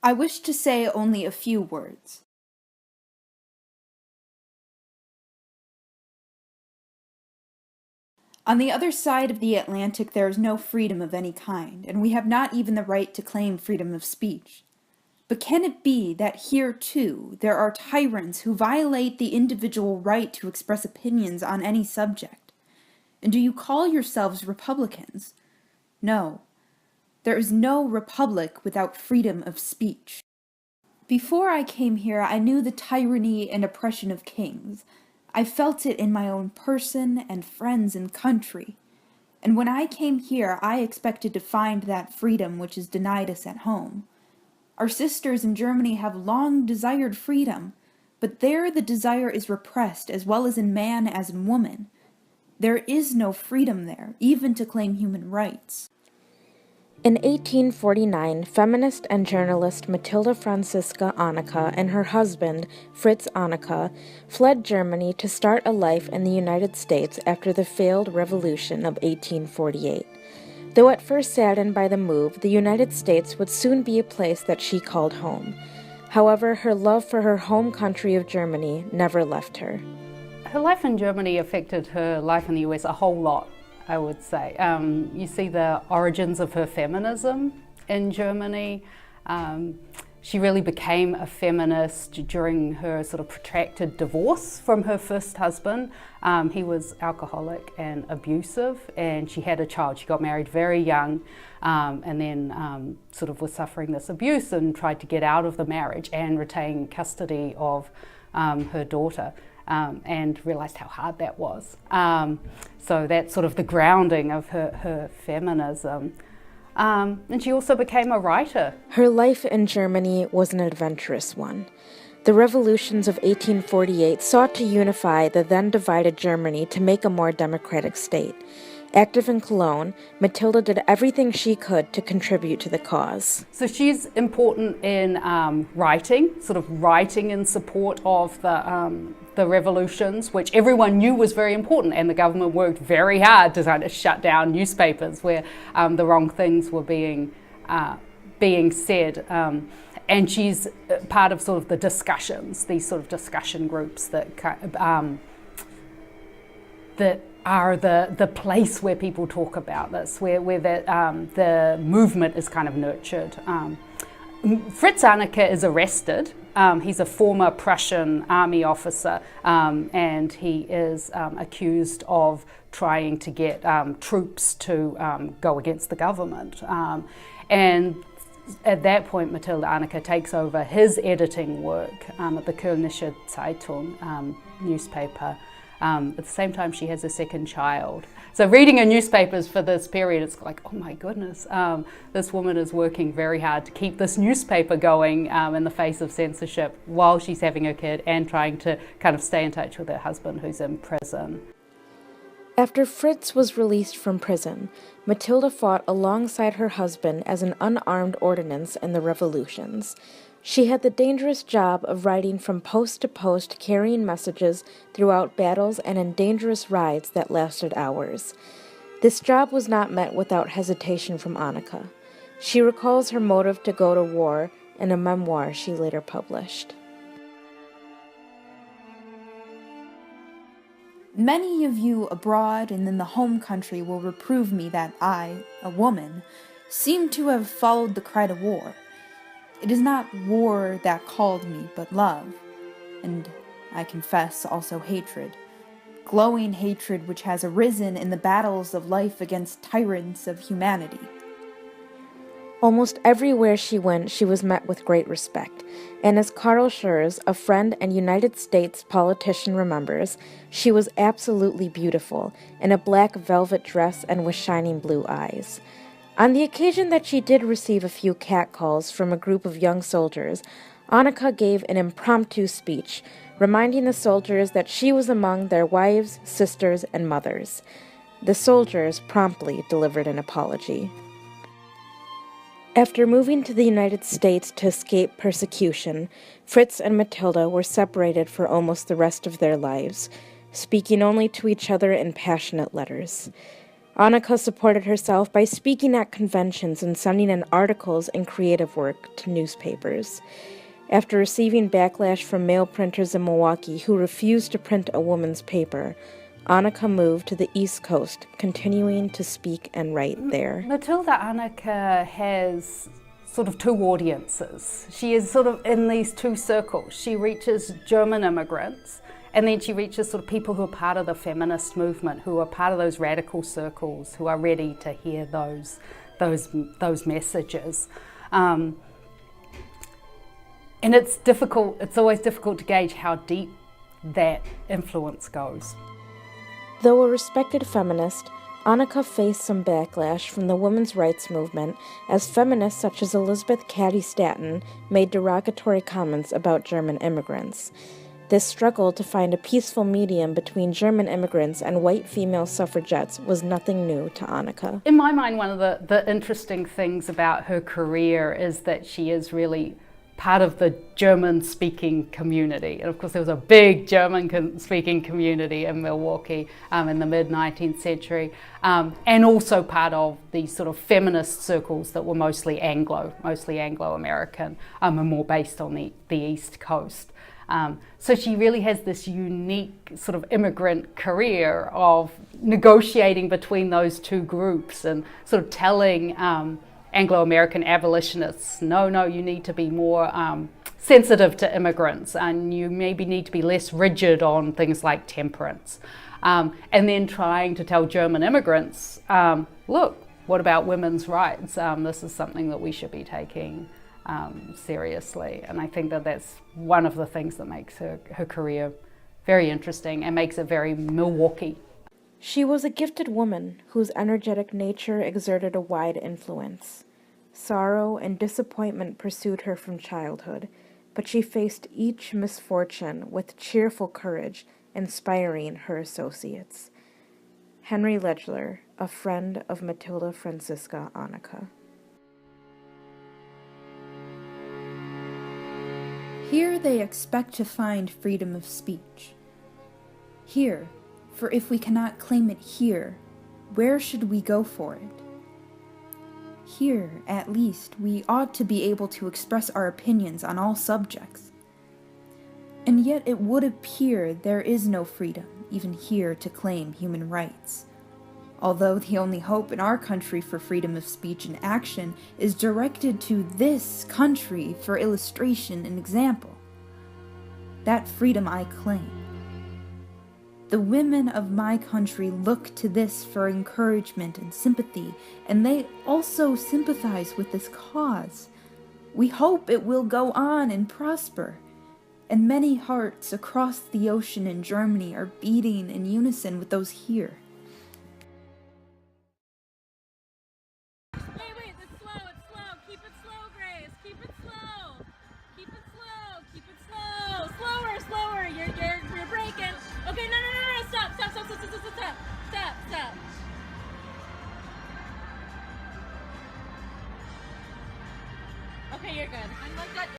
I wish to say only a few words. On the other side of the Atlantic there is no freedom of any kind, and we have not even the right to claim freedom of speech. But can it be that here, too, there are tyrants who violate the individual right to express opinions on any subject? And do you call yourselves Republicans? No. There is no republic without freedom of speech. Before I came here, I knew the tyranny and oppression of kings. I felt it in my own person and friends and country. And when I came here, I expected to find that freedom which is denied us at home. Our sisters in Germany have long desired freedom, but there the desire is repressed as well as in man as in woman. There is no freedom there, even to claim human rights. In 1849, feminist and journalist Mathilde Franziska Anneke and her husband, Fritz Anneke, fled Germany to start a life in the United States after the failed Revolution of 1848. Though at first saddened by the move, the United States would soon be a place that she called home. However, her love for her home country of Germany never left her. Her life in Germany affected her life in the US a whole lot, I would say. You see the origins of her feminism in Germany. She really became a feminist during her sort of protracted divorce from her first husband. He was alcoholic and abusive, and she had a child. She got married very young, and then sort of was suffering this abuse and tried to get out of the marriage and retain custody of her daughter. And realized how hard that was. So that's sort of the grounding of her feminism. And she also became a writer. Her life in Germany was an adventurous one. The revolutions of 1848 sought to unify the then divided Germany to make a more democratic state. Active in Cologne, Mathilde did everything she could to contribute to the cause. So she's important in writing, sort of writing in support of the revolutions, which everyone knew was very important, and the government worked very hard to kind of shut down newspapers where the wrong things were being said. And she's part of sort of the discussions, these sort of discussion groups that are the place where people talk about this, where the movement is kind of nurtured. Fritz Anneke is arrested. He's a former Prussian army officer, and he is accused of trying to get troops to go against the government. And at that point, Mathilde Anneke takes over his editing work at the Kölnische Zeitung newspaper. At the same time, she has a second child. So reading her newspapers for this period, it's like, oh my goodness, this woman is working very hard to keep this newspaper going in the face of censorship while she's having her kid and trying to kind of stay in touch with her husband who's in prison. After Fritz was released from prison, Mathilde fought alongside her husband as an unarmed ordinance in the revolutions. She had the dangerous job of riding from post to post, carrying messages throughout battles and in dangerous rides that lasted hours. This job was not met without hesitation from Anneke. She recalls her motive to go to war in a memoir she later published. Many of you abroad and in the home country will reprove me that I, a woman, seem to have followed the cry to war. It is not war that called me, but love, and, I confess, also hatred. Glowing hatred which has arisen in the battles of life against tyrants of humanity. Almost everywhere she went, she was met with great respect, and as Carl Schurz, a friend and United States politician, remembers, she was absolutely beautiful, in a black velvet dress and with shining blue eyes. On the occasion that she did receive a few catcalls from a group of young soldiers, Anneke gave an impromptu speech, reminding the soldiers that she was among their wives, sisters, and mothers. The soldiers promptly delivered an apology. After moving to the United States to escape persecution, Fritz and Mathilde were separated for almost the rest of their lives, speaking only to each other in passionate letters. Annika supported herself by speaking at conventions and sending in articles and creative work to newspapers. After receiving backlash from male printers in Milwaukee who refused to print a woman's paper, Annika moved to the East Coast, continuing to speak and write there. Mathilde Annika has sort of two audiences. She is sort of in these two circles. She reaches German immigrants, and then she reaches sort of people who are part of the feminist movement, who are part of those radical circles, who are ready to hear those messages. And it's difficult, it's always difficult to gauge how deep that influence goes. Though a respected feminist, Annika faced some backlash from the women's rights movement as feminists such as Elizabeth Cady Stanton made derogatory comments about German immigrants. This struggle to find a peaceful medium between German immigrants and white female suffragettes was nothing new to Annika. In my mind, one of the interesting things about her career is that she is really part of the German-speaking community. And of course, there was a big German-speaking community in Milwaukee in the mid-19th century, and also part of these sort of feminist circles that were mostly Anglo-American, and more based on the East Coast. So she really has this unique sort of immigrant career of negotiating between those two groups and sort of telling Anglo-American abolitionists, no, you need to be more sensitive to immigrants, and you maybe need to be less rigid on things like temperance. And then trying to tell German immigrants, look, what about women's rights? This is something that we should be taking seriously. And I think that that's one of the things that makes her career very interesting and makes it very Milwaukee. She was a gifted woman whose energetic nature exerted a wide influence. Sorrow and disappointment pursued her from childhood, but she faced each misfortune with cheerful courage, inspiring her associates. Henry Ledgler, a friend of Mathilde Franziska Annika. Here they expect to find freedom of speech. Here, for if we cannot claim it here, where should we go for it? Here, at least, we ought to be able to express our opinions on all subjects. And yet it would appear there is no freedom, even here, to claim human rights. Although the only hope in our country for freedom of speech and action is directed to this country for illustration and example. That freedom I claim. The women of my country look to this for encouragement and sympathy, and they also sympathize with this cause. We hope it will go on and prosper, and many hearts across the ocean in Germany are beating in unison with those here. Wait, it's slow. Keep it slow, Grace. Keep it slow. Keep it slow. Slower. You're breaking. Okay, no. Stop. Okay, you're good.